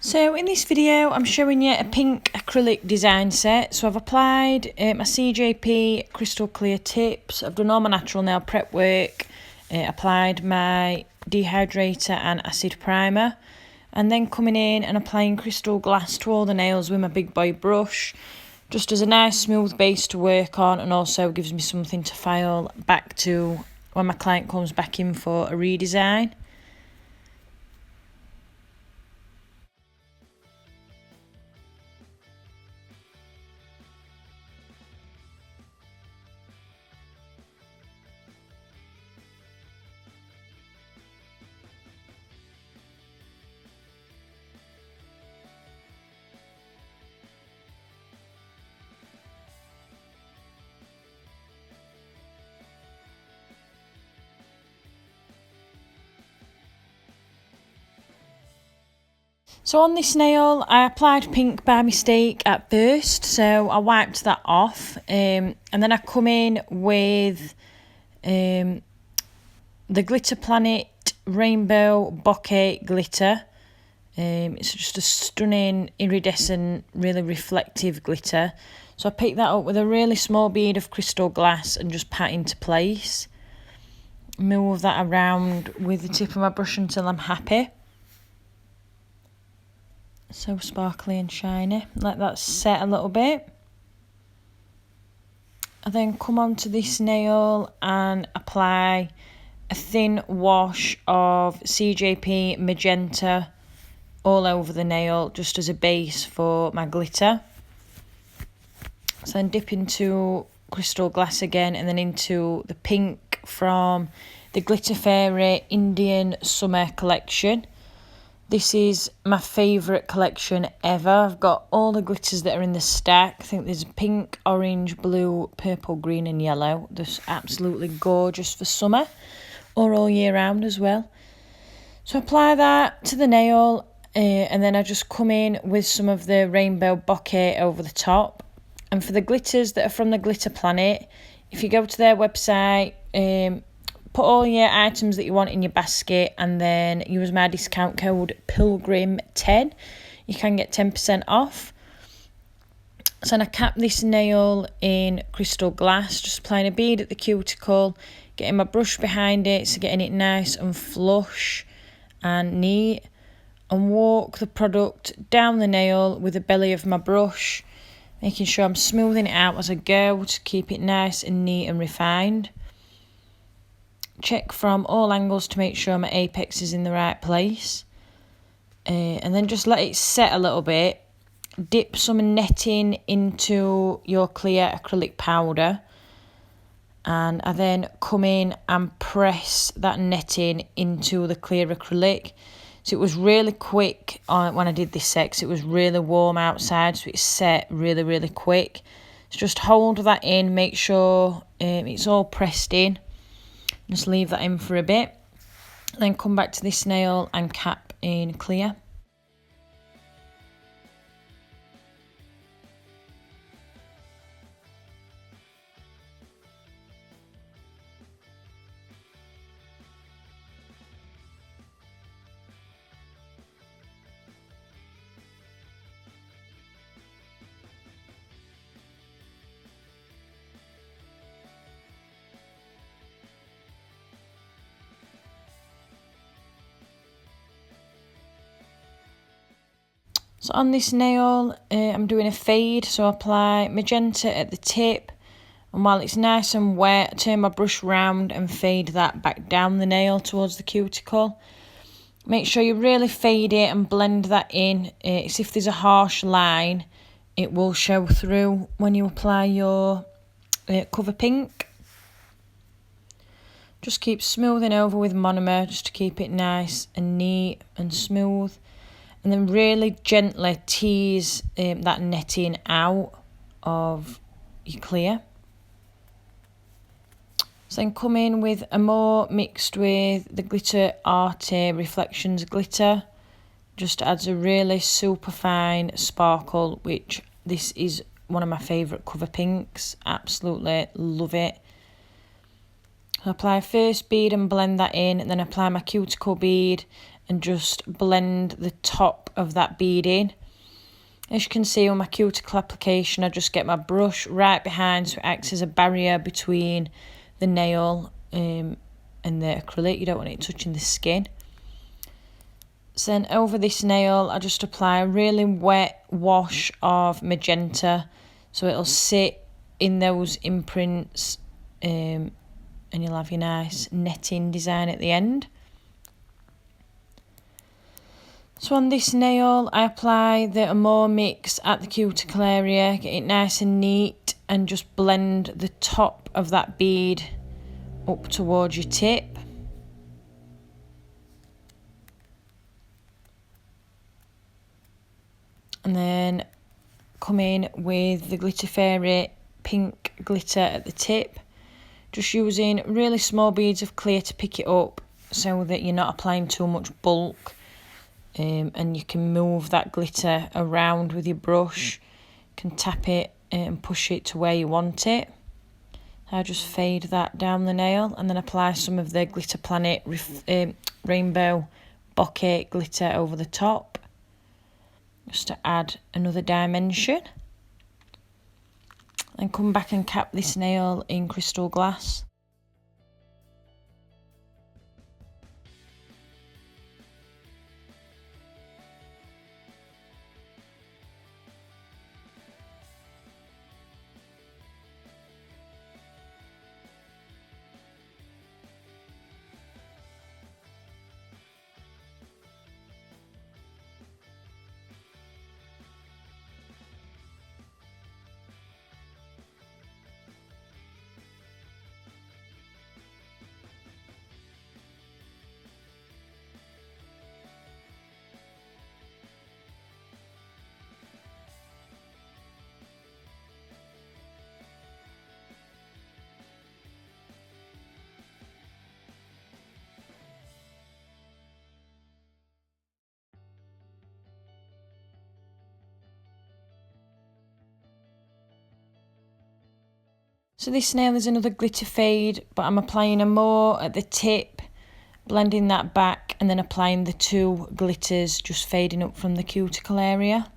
So in this video I'm showing you a pink acrylic design set. So I've applied my CJP crystal clear tips, I've done all my natural nail prep work, applied my dehydrator and acid primer, and then coming in and applying crystal glass to all the nails with my big boy brush, just as a nice smooth base to work on, and also gives me something to file back to when my client comes back in for a redesign. So on this nail, I applied pink by mistake at first, so I wiped that off, and then I come in with the Glitter Planet Rainbow Bokeh Glitter. It's just a stunning, iridescent, really reflective glitter. So I picked that up with a really small bead of crystal glass and just pat into place. Move that around with the tip of my brush until I'm happy. So sparkly and shiny. Let that set a little bit. I then come onto this nail and apply a thin wash of CJP Magenta all over the nail, just as a base for my glitter. So then dip into crystal glass again, and then into the pink from the Glitter Fairy Indian Summer collection. This is my favourite collection ever. I've got all the glitters that are in the stack. I think there's pink, orange, blue, purple, green and yellow. They're absolutely gorgeous for summer or all year round as well. So apply that to the nail, and then I just come in with some of the Rainbow Bokeh over the top. And for the glitters that are from the Glitter Planet, if you go to their website, put all your items that you want in your basket and then use my discount code PILGRIM10. You can get 10% off. So then I cap this nail in crystal glass, just applying a bead at the cuticle, getting my brush behind it, so getting it nice and flush and neat, and walk the product down the nail with the belly of my brush, making sure I'm smoothing it out as I go to keep it nice and neat and refined. Check from all angles to make sure my apex is in the right place, and then just let it set a little bit. Dip some netting into your clear acrylic powder, and I then come in and press that netting into the clear acrylic. So it was really quick when I did this set, 'cause it was really warm outside, so it set really quick. So just hold that in, make sure it's all pressed in. Just leave that in for a bit, then come back to this nail and cap in clear. So on this nail, I'm doing a fade, so I apply magenta at the tip, and while it's nice and wet, turn my brush round and fade that back down the nail towards the cuticle. Make sure you really fade it and blend that in. It's if there's a harsh line, it will show through when you apply your cover pink. Just keep smoothing over with monomer just to keep it nice and neat and smooth. And then really gently tease that netting out of your clear. So then come in with Amor mixed with the Glitter Arty Reflections glitter. Just adds a really super fine sparkle, which this is one of my favourite cover pinks. Absolutely love it. I apply first bead and blend that in, and then apply my cuticle bead and just blend the top of that bead in. As you can see on my cuticle application, I just get my brush right behind so it acts as a barrier between the nail and the acrylic. You don't want it touching the skin. So then over this nail, I just apply a really wet wash of magenta so it'll sit in those imprints and you'll have your nice netting design at the end. So on this nail, I apply the Amor mix at the cuticle area, get it nice and neat, and just blend the top of that bead up towards your tip. And then come in with the Glitter Fairy pink glitter at the tip. Just using really small beads of clear to pick it up so that you're not applying too much bulk. And you can move that glitter around with your brush. You can tap it and push it to where you want it. I just fade that down the nail and then apply some of the Glitter Planet Rainbow Bokeh glitter over the top, just to add another dimension. And come back and cap this nail in crystal glass. So this nail is another glitter fade, but I'm applying Amor at the tip, blending that back, and then applying the two glitters, just fading up from the cuticle area.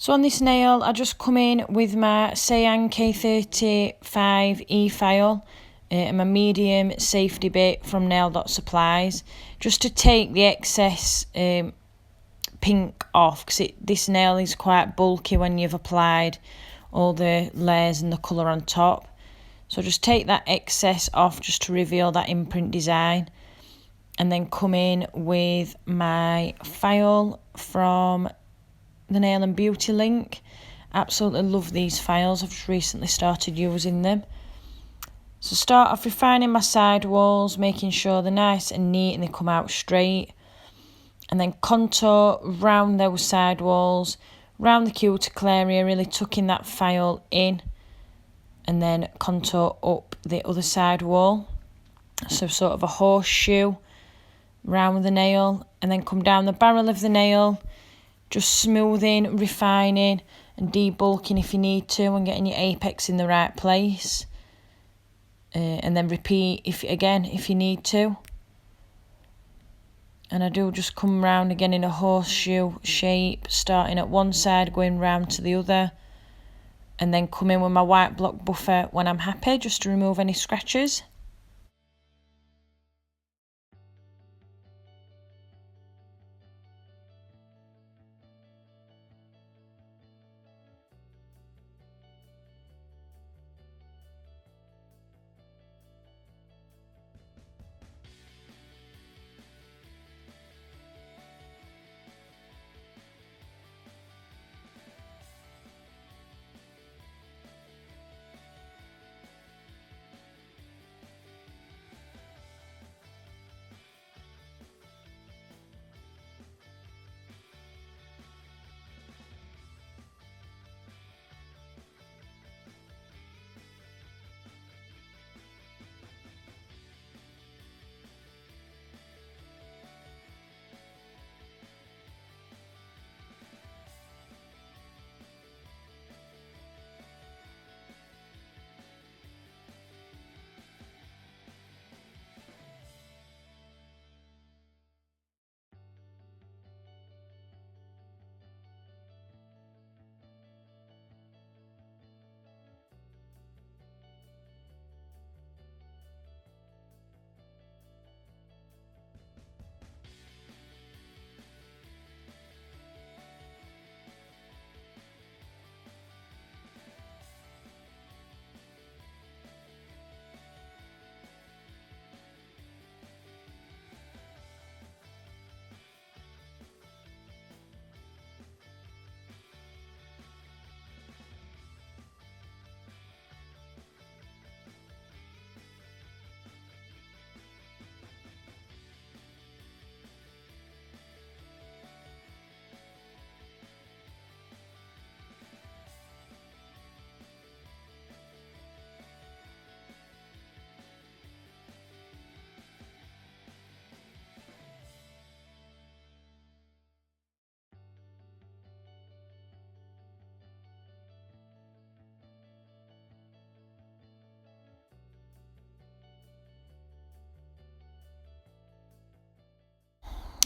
So on this nail, I just come in with my Cyan K35 e-file and my medium safety bit from Nail Dot Supplies, just to take the excess pink off, because this nail is quite bulky when you've applied all the layers and the colour on top. So just take that excess off just to reveal that imprint design, and then come in with my file from the Nail and Beauty link. Absolutely love these files. I've just recently started using them. So start off refining my side walls, making sure they're nice and neat and they come out straight. And then contour round those side walls, round the cuticle area, really tucking that file in. And then contour up the other side wall. So sort of a horseshoe round the nail. And then come down the barrel of the nail, just smoothing, refining, and debulking if you need to, and getting your apex in the right place. And then repeat if you need to. And I do just come round again in a horseshoe shape, starting at one side, going round to the other, and then come in with my white block buffer when I'm happy, just to remove any scratches.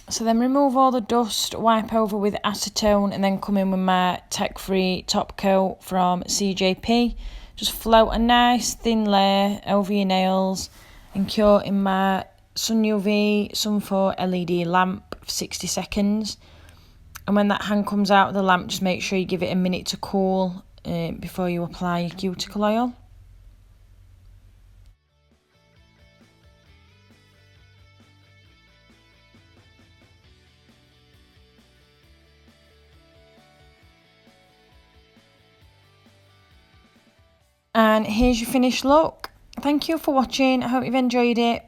So then remove all the dust, wipe over with acetone, and then come in with my Tack free top coat from CJP. Just float a nice thin layer over your nails and cure in my Sun UV Sun 4 LED lamp for 60 seconds. And when that hand comes out of the lamp, just make sure you give it a minute to cool before you apply your cuticle oil. And here's your finished look. Thank you for watching. I hope you've enjoyed it.